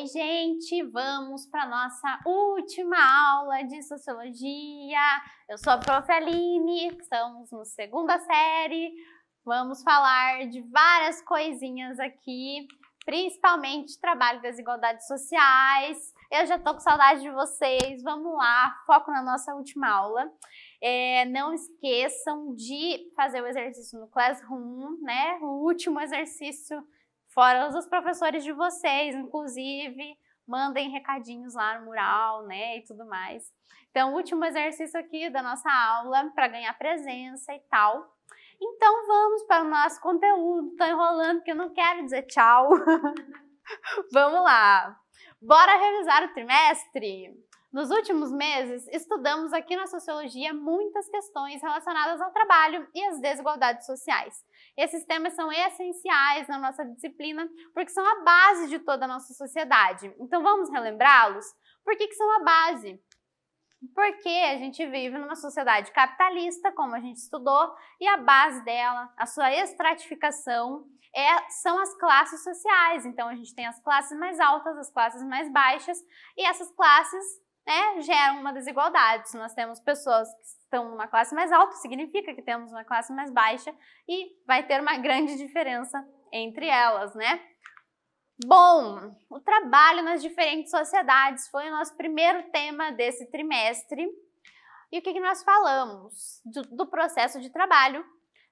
Oi, gente! Vamos para nossa última aula de Sociologia. Eu sou a Prof. Aline, estamos na segunda série. Vamos falar de várias coisinhas aqui, principalmente trabalho e desigualdades sociais. Eu já tô com saudade de vocês. Vamos lá, foco na nossa última aula. Não esqueçam de fazer o exercício no Classroom, né? O último exercício, fora os professores de vocês, inclusive, mandem recadinhos lá no mural, né, e tudo mais. Então, o último exercício aqui da nossa aula, para ganhar presença e tal. Então, vamos para o nosso conteúdo. Tô enrolando porque eu não quero dizer tchau. Vamos lá. Bora revisar o trimestre? Nos últimos meses, estudamos aqui na Sociologia muitas questões relacionadas ao trabalho e às desigualdades sociais. Esses temas são essenciais na nossa disciplina porque são a base de toda a nossa sociedade. Então vamos relembrá-los? Por que são a base? Porque a gente vive numa sociedade capitalista, como a gente estudou, e a base dela, a sua estratificação, são as classes sociais. Então a gente tem as classes mais altas, as classes mais baixas, e essas classes geram uma desigualdade. Se nós temos pessoas que estão numa classe mais alta, significa que temos uma classe mais baixa e vai ter uma grande diferença entre elas, né? Bom, o trabalho nas diferentes sociedades foi o nosso primeiro tema desse trimestre. E o que nós falamos? Do processo de trabalho.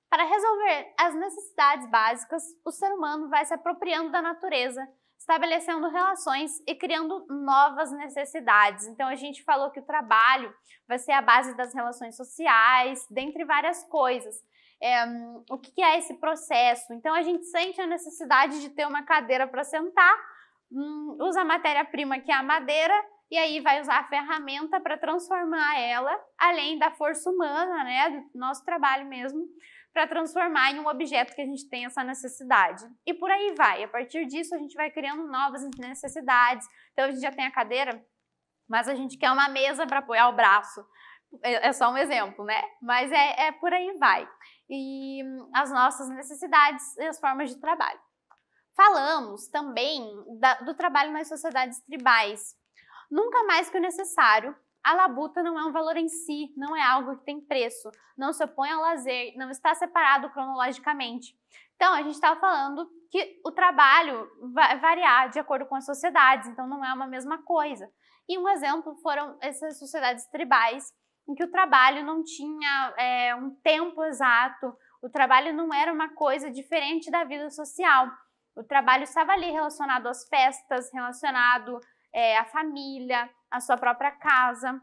Para resolver as necessidades básicas, o ser humano vai se apropriando da natureza, estabelecendo relações e criando novas necessidades. Então, a gente falou que o trabalho vai ser a base das relações sociais, dentre várias coisas. O que é esse processo? Então, a gente sente a necessidade de ter uma cadeira para sentar, usa a matéria-prima, que é a madeira, e aí vai usar a ferramenta para transformar ela, além da força humana, né, do nosso trabalho mesmo, para transformar em um objeto que a gente tem essa necessidade. E por aí vai. A partir disso, a gente vai criando novas necessidades. Então, a gente já tem a cadeira, mas a gente quer uma mesa para apoiar o braço. É só um exemplo, né? Mas por aí vai. E as nossas necessidades e as formas de trabalho. Falamos também do trabalho nas sociedades tribais. Nunca mais que o necessário. A labuta não é um valor em si, não é algo que tem preço, não se opõe ao lazer, não está separado cronologicamente. Então, a gente estava falando que o trabalho vai variar de acordo com as sociedades, então não é uma mesma coisa. E um exemplo foram essas sociedades tribais, em que o trabalho não tinha um tempo exato, o trabalho não era uma coisa diferente da vida social. O trabalho estava ali relacionado às festas, relacionado à família, à sua própria casa,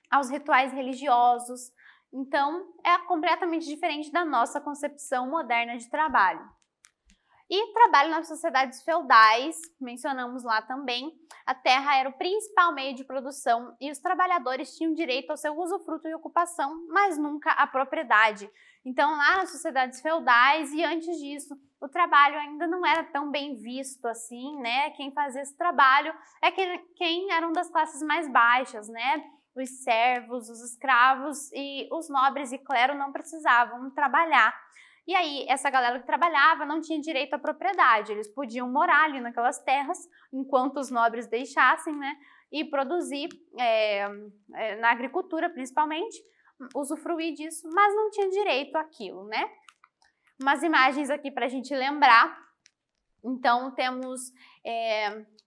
aos rituais religiosos. Então, é completamente diferente da nossa concepção moderna de trabalho. E trabalho nas sociedades feudais, mencionamos lá também, a terra era o principal meio de produção e os trabalhadores tinham direito ao seu usufruto e ocupação, mas nunca à propriedade. Então, lá nas sociedades feudais e antes disso, o trabalho ainda não era tão bem visto assim, né? Quem fazia esse trabalho quem eram das classes mais baixas, né? Os servos, os escravos e os nobres e clero não precisavam trabalhar. E aí, essa galera que trabalhava não tinha direito à propriedade, eles podiam morar ali naquelas terras, enquanto os nobres deixassem, né, e produzir na agricultura, principalmente, usufruir disso, mas não tinha direito àquilo, né? Umas imagens aqui para a gente lembrar. Então, temos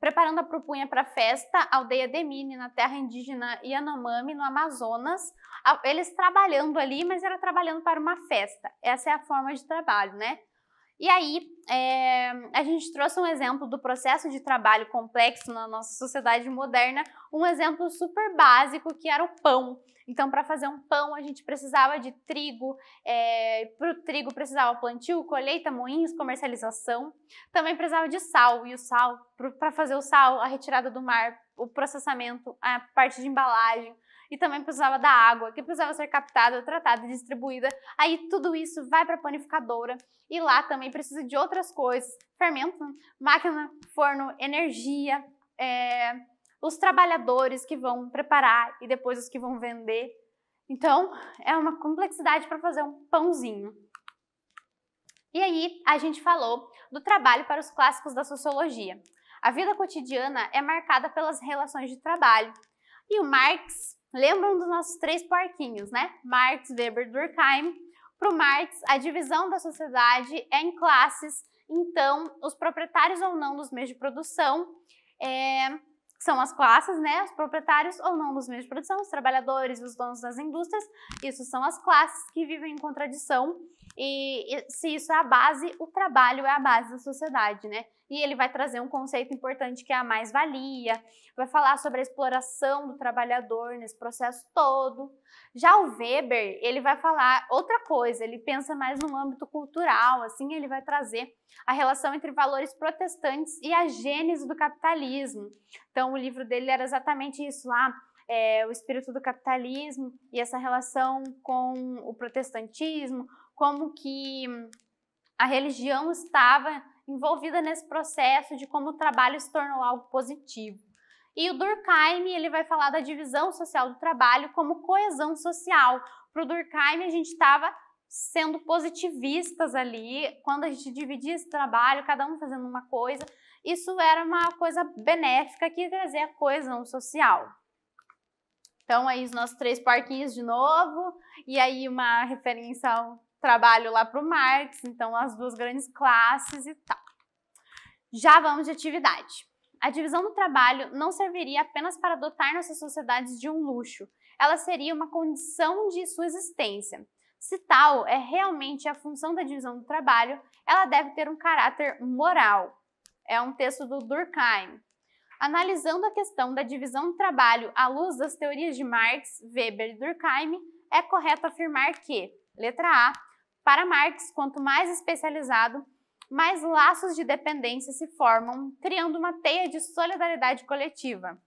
preparando a propunha para a festa, aldeia Demine, na terra indígena Yanomami, no Amazonas. Eles trabalhando ali, mas era trabalhando para uma festa. Essa é a forma de trabalho, né? E aí, a gente trouxe um exemplo do processo de trabalho complexo na nossa sociedade moderna, um exemplo super básico que era o pão. Então, para fazer um pão, a gente precisava de trigo, para o trigo precisava plantio, colheita, moinhos, comercialização. Também precisava de sal, e o sal, para fazer o sal, a retirada do mar, o processamento, a parte de embalagem. E também precisava da água, que precisava ser captada, tratada e distribuída. Aí tudo isso vai para a panificadora e lá também precisa de outras coisas. Fermento, máquina, forno, energia, os trabalhadores que vão preparar e depois os que vão vender. Então, é uma complexidade para fazer um pãozinho. E aí, a gente falou do trabalho para os clássicos da sociologia. A vida cotidiana é marcada pelas relações de trabalho. E o Marx, lembram dos nossos 3 porquinhos, né? Marx, Weber, Durkheim. Para o Marx, a divisão da sociedade é em classes, então os proprietários ou não dos meios de produção são as classes, né? Os proprietários ou não dos meios de produção, os trabalhadores e os donos das indústrias, isso são as classes que vivem em contradição. E se isso é a base, o trabalho é a base da sociedade, né? E ele vai trazer um conceito importante que é a mais-valia, vai falar sobre a exploração do trabalhador nesse processo todo. Já o Weber, ele vai falar outra coisa, ele pensa mais no âmbito cultural, assim, ele vai trazer a relação entre valores protestantes e a gênese do capitalismo. Então, o livro dele era exatamente isso lá, o espírito do capitalismo e essa relação com o protestantismo, como que a religião estava envolvida nesse processo de como o trabalho se tornou algo positivo. E o Durkheim, ele vai falar da divisão social do trabalho como coesão social. Para o Durkheim, a gente estava sendo positivistas ali, quando a gente dividia esse trabalho, cada um fazendo uma coisa, isso era uma coisa benéfica que trazia coesão social. Então, aí os nossos 3 porquinhos de novo, e aí uma referência ao trabalho lá para o Marx, então as 2 grandes classes e tal. Já vamos de atividade. A divisão do trabalho não serviria apenas para dotar nossas sociedades de um luxo, ela seria uma condição de sua existência. Se tal é realmente a função da divisão do trabalho, ela deve ter um caráter moral. É um texto do Durkheim. Analisando a questão da divisão do trabalho à luz das teorias de Marx, Weber e Durkheim, é correto afirmar que, letra A, para Marx, quanto mais especializado, mais laços de dependência se formam, criando uma teia de solidariedade coletiva.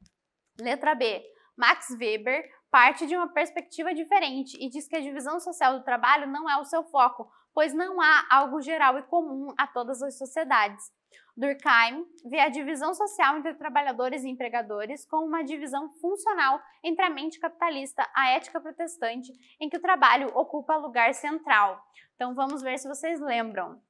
Letra B, Max Weber parte de uma perspectiva diferente e diz que a divisão social do trabalho não é o seu foco, pois não há algo geral e comum a todas as sociedades. Durkheim vê a divisão social entre trabalhadores e empregadores como uma divisão funcional entre a mente capitalista e a ética protestante, em que o trabalho ocupa lugar central. Então vamos ver se vocês lembram.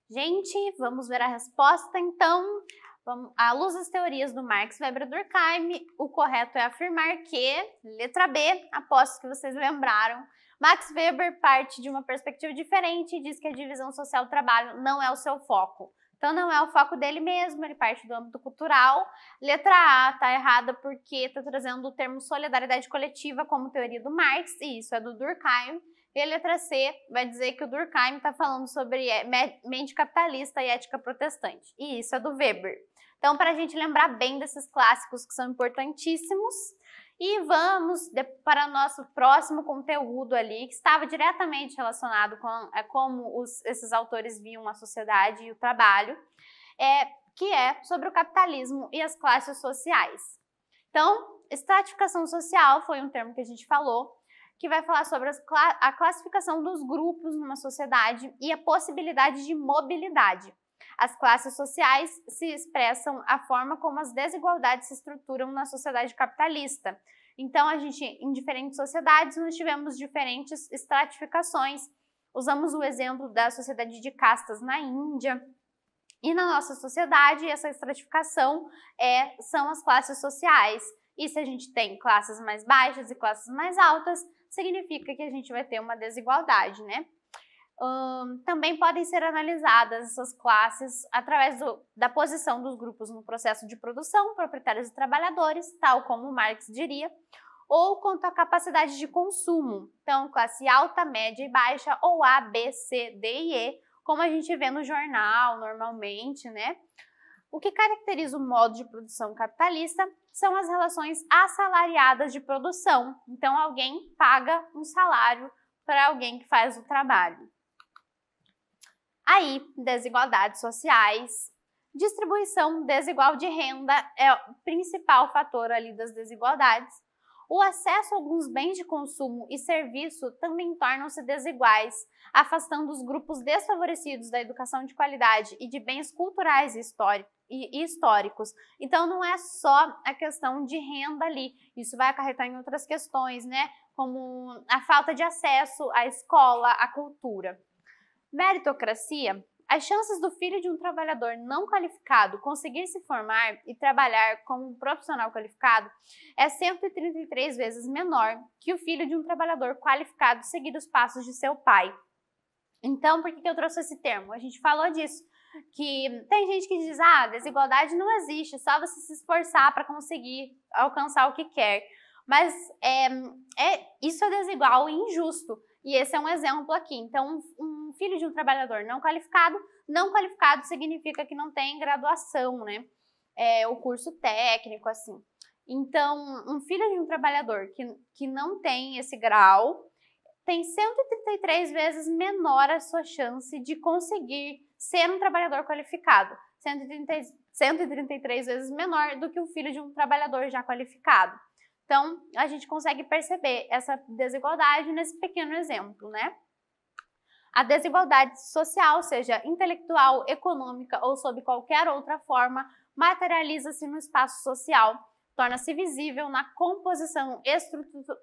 Gente, vamos ver a resposta, então. À luz das teorias do Marx, Weber e Durkheim, o correto é afirmar que, letra B, aposto que vocês lembraram, Max Weber parte de uma perspectiva diferente e diz que a divisão social do trabalho não é o seu foco. Então não é o foco dele mesmo, ele parte do âmbito cultural. Letra A está errada porque está trazendo o termo solidariedade coletiva como teoria do Marx, e isso é do Durkheim. E a letra C vai dizer que o Durkheim está falando sobre mente capitalista e ética protestante, e isso é do Weber. Então, para a gente lembrar bem desses clássicos que são importantíssimos, e vamos para o nosso próximo conteúdo ali, que estava diretamente relacionado com como esses autores viam a sociedade e o trabalho, que é sobre o capitalismo e as classes sociais. Então, estratificação social foi um termo que a gente falou, que vai falar sobre a classificação dos grupos numa sociedade e a possibilidade de mobilidade. As classes sociais se expressam a forma como as desigualdades se estruturam na sociedade capitalista. Então, em diferentes sociedades, nós tivemos diferentes estratificações. Usamos o exemplo da sociedade de castas na Índia. E na nossa sociedade, essa estratificação são as classes sociais. E se a gente tem classes mais baixas e classes mais altas, significa que a gente vai ter uma desigualdade, né? Também podem ser analisadas essas classes através da posição dos grupos no processo de produção, proprietários e trabalhadores, tal como Marx diria, ou quanto à capacidade de consumo, então classe alta, média e baixa, ou A, B, C, D e E, como a gente vê no jornal normalmente, né? O que caracteriza o modo de produção capitalista são as relações assalariadas de produção, então alguém paga um salário para alguém que faz o trabalho. Aí, desigualdades sociais, distribuição desigual de renda é o principal fator ali das desigualdades. O acesso a alguns bens de consumo e serviço também tornam-se desiguais, afastando os grupos desfavorecidos da educação de qualidade e de bens culturais e históricos. Então, não é só a questão de renda ali, isso vai acarretar em outras questões, né? Como a falta de acesso à escola, à cultura. Meritocracia. As chances do filho de um trabalhador não qualificado conseguir se formar e trabalhar como um profissional qualificado é 133 vezes menor que o filho de um trabalhador qualificado seguir os passos de seu pai. Então, por que eu trouxe esse termo? A gente falou disso, que tem gente que diz, desigualdade não existe, é só você se esforçar para conseguir alcançar o que quer. Mas isso é desigual e injusto. E esse é um exemplo aqui. Então, um filho de um trabalhador não qualificado significa que não tem graduação, né? O curso técnico, assim. Então, um filho de um trabalhador que não tem esse grau tem 133 vezes menor a sua chance de conseguir ser um trabalhador qualificado. 133 vezes menor do que o filho de um trabalhador já qualificado. Então, a gente consegue perceber essa desigualdade nesse pequeno exemplo, né? A desigualdade social, seja intelectual, econômica ou sob qualquer outra forma, materializa-se no espaço social, torna-se visível na composição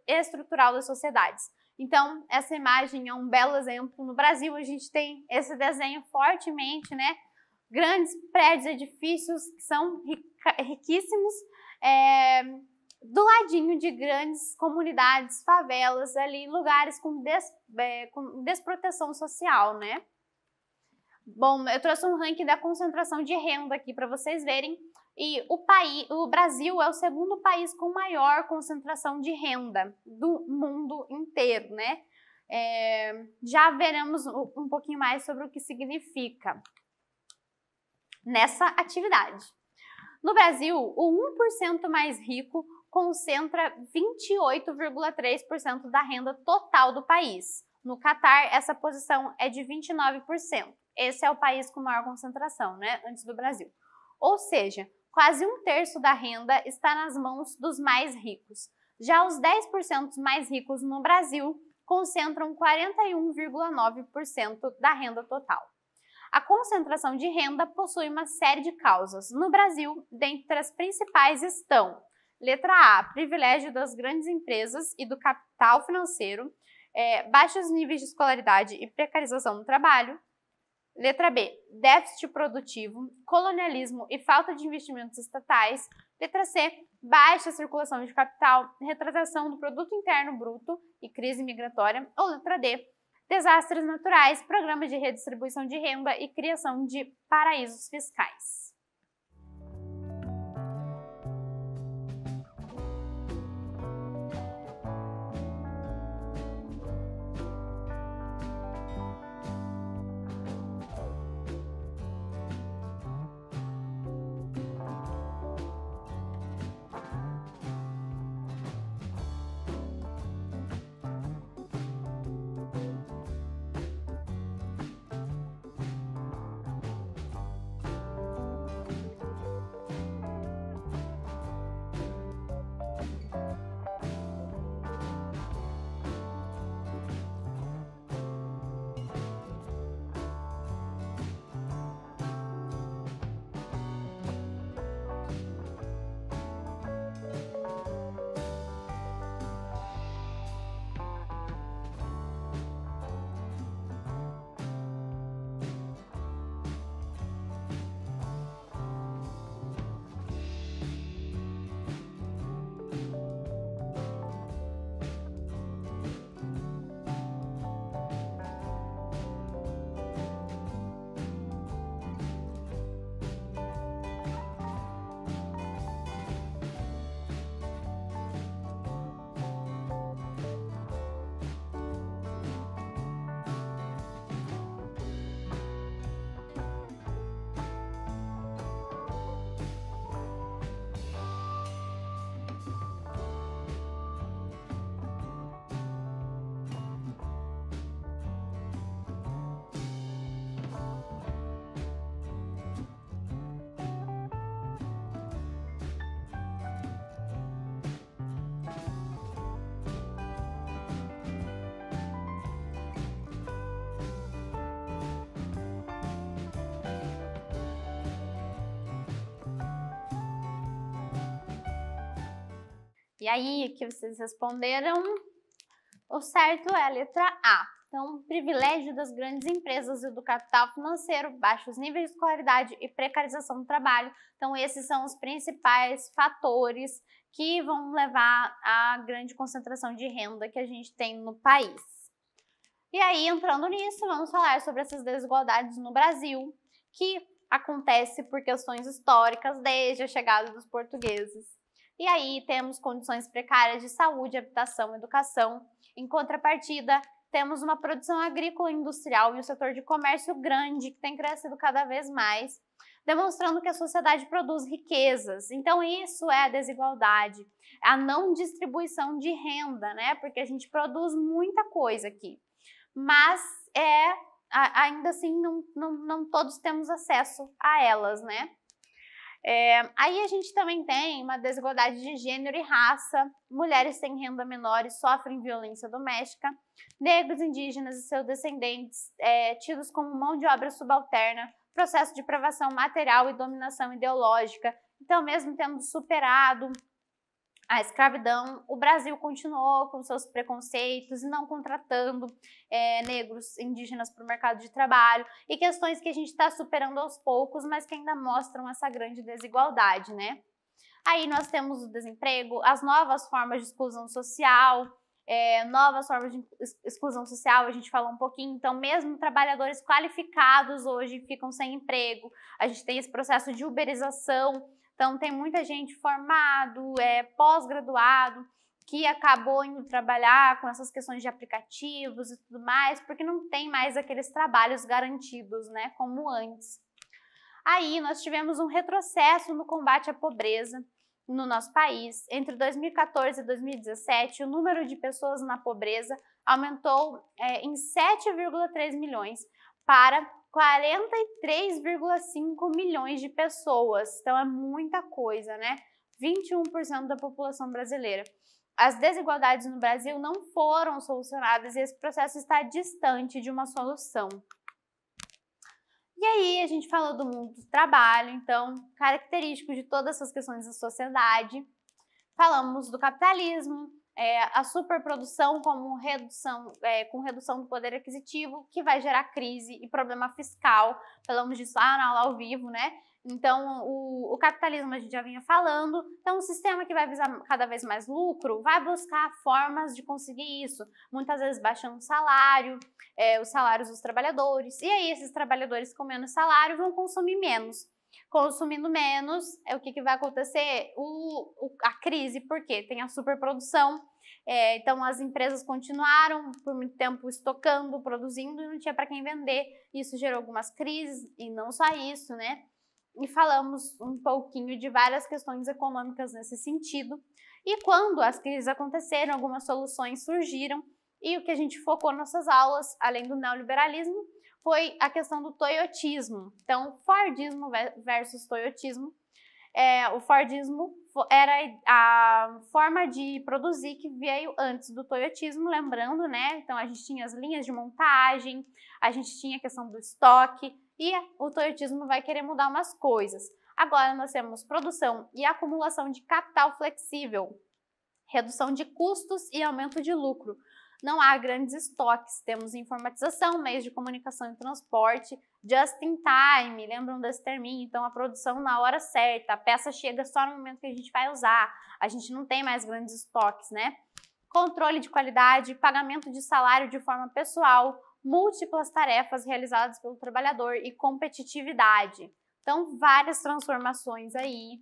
estrutural das sociedades. Então, essa imagem é um belo exemplo. No Brasil, a gente tem esse desenho fortemente, né? Grandes prédios, edifícios que são riquíssimos, do ladinho de grandes comunidades, favelas, ali, lugares com desproteção social, né? Bom, eu trouxe um ranking da concentração de renda aqui para vocês verem. E o Brasil é o segundo país com maior concentração de renda do mundo inteiro, né? Já veremos um pouquinho mais sobre o que significa nessa atividade. No Brasil, o 1% mais rico concentra 28,3% da renda total do país. No Catar, essa posição é de 29%. Esse é o país com maior concentração, né, antes do Brasil. Ou seja, quase 1/3 da renda está nas mãos dos mais ricos. Já os 10% mais ricos no Brasil concentram 41,9% da renda total. A concentração de renda possui uma série de causas. No Brasil, dentre as principais estão: letra A, privilégio das grandes empresas e do capital financeiro, baixos níveis de escolaridade e precarização no trabalho. Letra B, déficit produtivo, colonialismo e falta de investimentos estatais. Letra C, baixa circulação de capital, retrasação do produto interno bruto e crise migratória. Ou letra D, desastres naturais, programas de redistribuição de renda e criação de paraísos fiscais. E aí, que vocês responderam, o certo é a letra A. Então, privilégio das grandes empresas e do capital financeiro, baixos níveis de escolaridade e precarização do trabalho. Então, esses são os principais fatores que vão levar à grande concentração de renda que a gente tem no país. E aí, entrando nisso, vamos falar sobre essas desigualdades no Brasil, que acontece por questões históricas desde a chegada dos portugueses. E aí temos condições precárias de saúde, habitação, educação. Em contrapartida, temos uma produção agrícola e industrial e um setor de comércio grande que tem crescido cada vez mais, demonstrando que a sociedade produz riquezas. Então isso é a desigualdade, a não distribuição de renda, né? Porque a gente produz muita coisa aqui, mas ainda assim não todos temos acesso a elas, né? Aí a gente também tem uma desigualdade de gênero e raça, mulheres sem renda menores sofrem violência doméstica, negros, indígenas e seus descendentes tidos como mão de obra subalterna, processo de privação material e dominação ideológica. Então, mesmo tendo superado a escravidão, o Brasil continuou com seus preconceitos e não contratando negros, indígenas para o mercado de trabalho, e questões que a gente está superando aos poucos, mas que ainda mostram essa grande desigualdade, né? Aí nós temos o desemprego, as novas formas de exclusão social, a gente falou um pouquinho. Então, mesmo trabalhadores qualificados hoje ficam sem emprego, a gente tem esse processo de uberização. Então, tem muita gente formado, pós-graduado, que acabou indo trabalhar com essas questões de aplicativos e tudo mais, porque não tem mais aqueles trabalhos garantidos, né, como antes. Aí, nós tivemos um retrocesso no combate à pobreza no nosso país. Entre 2014 e 2017, o número de pessoas na pobreza aumentou em 7,3 milhões para 43,5 milhões de pessoas. Então é muita coisa, né? 21% da população brasileira. As desigualdades no Brasil não foram solucionadas e esse processo está distante de uma solução. E aí a gente falou do mundo do trabalho, então, característico de todas essas questões da sociedade. Falamos do capitalismo, a superprodução como redução, com redução do poder aquisitivo, que vai gerar crise e problema fiscal. Falamos disso lá na aula ao vivo, né? Então, o capitalismo a gente já vinha falando, então o sistema que vai visar cada vez mais lucro vai buscar formas de conseguir isso, muitas vezes baixando o salário, os salários dos trabalhadores, e aí esses trabalhadores com menos salário vão consumir menos. Consumindo menos, o que vai acontecer? A crise, porque tem a superprodução, então as empresas continuaram por muito tempo estocando, produzindo e não tinha para quem vender, isso gerou algumas crises, e não só isso, né? E falamos um pouquinho de várias questões econômicas nesse sentido. E quando as crises aconteceram, algumas soluções surgiram, e o que a gente focou nas nossas aulas, além do neoliberalismo, foi a questão do toyotismo. Então, Fordismo versus toyotismo. O Fordismo era a forma de produzir que veio antes do toyotismo, lembrando, né? Então, a gente tinha as linhas de montagem, a gente tinha a questão do estoque, e o toyotismo vai querer mudar umas coisas. Agora nós temos produção e acumulação de capital flexível, redução de custos e aumento de lucro. Não há grandes estoques, temos informatização, meios de comunicação e transporte, just in time, lembram desse terminho? Então a produção na hora certa, a peça chega só no momento que a gente vai usar, a gente não tem mais grandes estoques, né? Controle de qualidade, pagamento de salário de forma pessoal, múltiplas tarefas realizadas pelo trabalhador e competitividade. Então, várias transformações aí.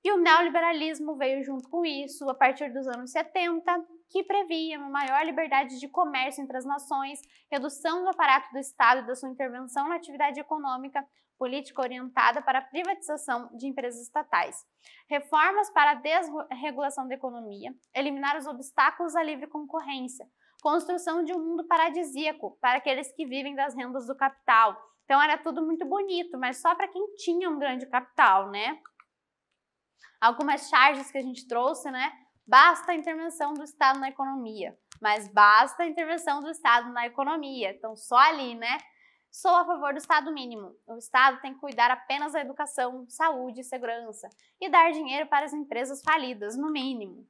E o neoliberalismo veio junto com isso, a partir dos anos 70, que previa uma maior liberdade de comércio entre as nações, redução do aparato do Estado e da sua intervenção na atividade econômica, política orientada para a privatização de empresas estatais, reformas para a desregulação da economia, eliminar os obstáculos à livre concorrência, construção de um mundo paradisíaco para aqueles que vivem das rendas do capital. Então era tudo muito bonito, mas só para quem tinha um grande capital, né? Algumas charges que a gente trouxe, né? Basta a intervenção do Estado na economia, mas basta a intervenção do Estado na economia. Então só ali, né? Sou a favor do Estado mínimo. O Estado tem que cuidar apenas da educação, saúde e segurança e dar dinheiro para as empresas falidas, no mínimo.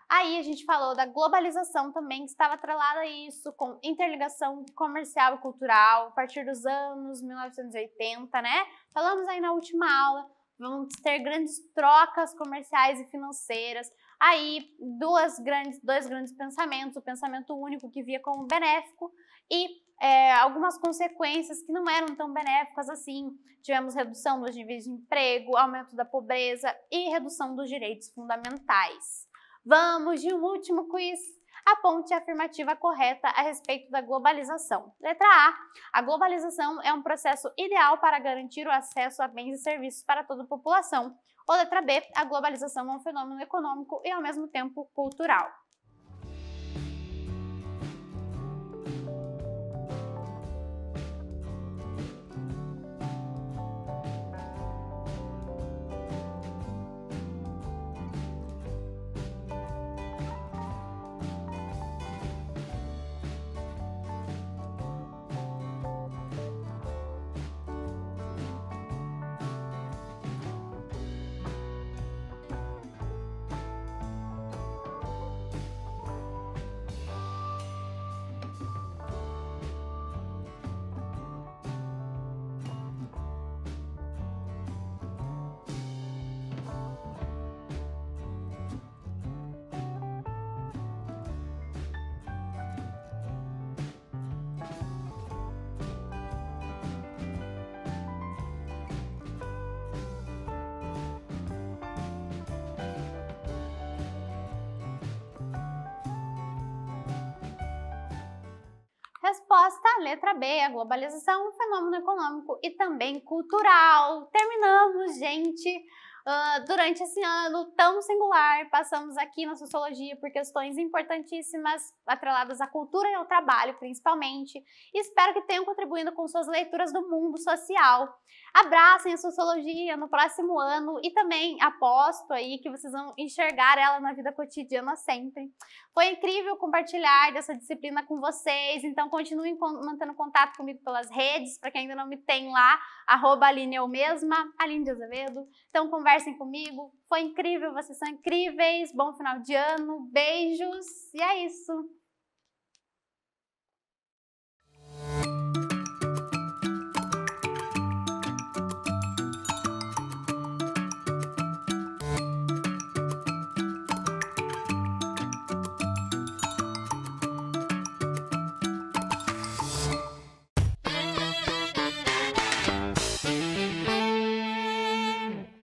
Aí a gente falou da globalização também, que estava atrelada a isso, com interligação comercial e cultural, a partir dos anos 1980, né? Falamos aí na última aula, vamos ter grandes trocas comerciais e financeiras. Aí, dois grandes pensamentos, o pensamento único que via como benéfico e algumas consequências que não eram tão benéficas assim. Tivemos redução dos níveis de emprego, aumento da pobreza e redução dos direitos fundamentais. Vamos de um último quiz. Aponte a afirmativa correta a respeito da globalização. Letra A. A globalização é um processo ideal para garantir o acesso a bens e serviços para toda a população. Ou letra B. A globalização é um fenômeno econômico e ao mesmo tempo cultural. Resposta, letra B, a globalização é um fenômeno econômico e também cultural. Terminamos, gente! Durante esse ano tão singular, passamos aqui na Sociologia por questões importantíssimas, atreladas à cultura e ao trabalho, principalmente. E espero que tenham contribuído com suas leituras do mundo social. Abracem a Sociologia no próximo ano e também aposto aí que vocês vão enxergar ela na vida cotidiana sempre. Foi incrível compartilhar dessa disciplina com vocês, então continuem mantendo contato comigo pelas redes, para quem ainda não me tem lá, @Aline eu mesma, Aline de Azevedo. Então conversa conversem comigo. Foi incrível, vocês são incríveis. Bom final de ano, beijos e é isso.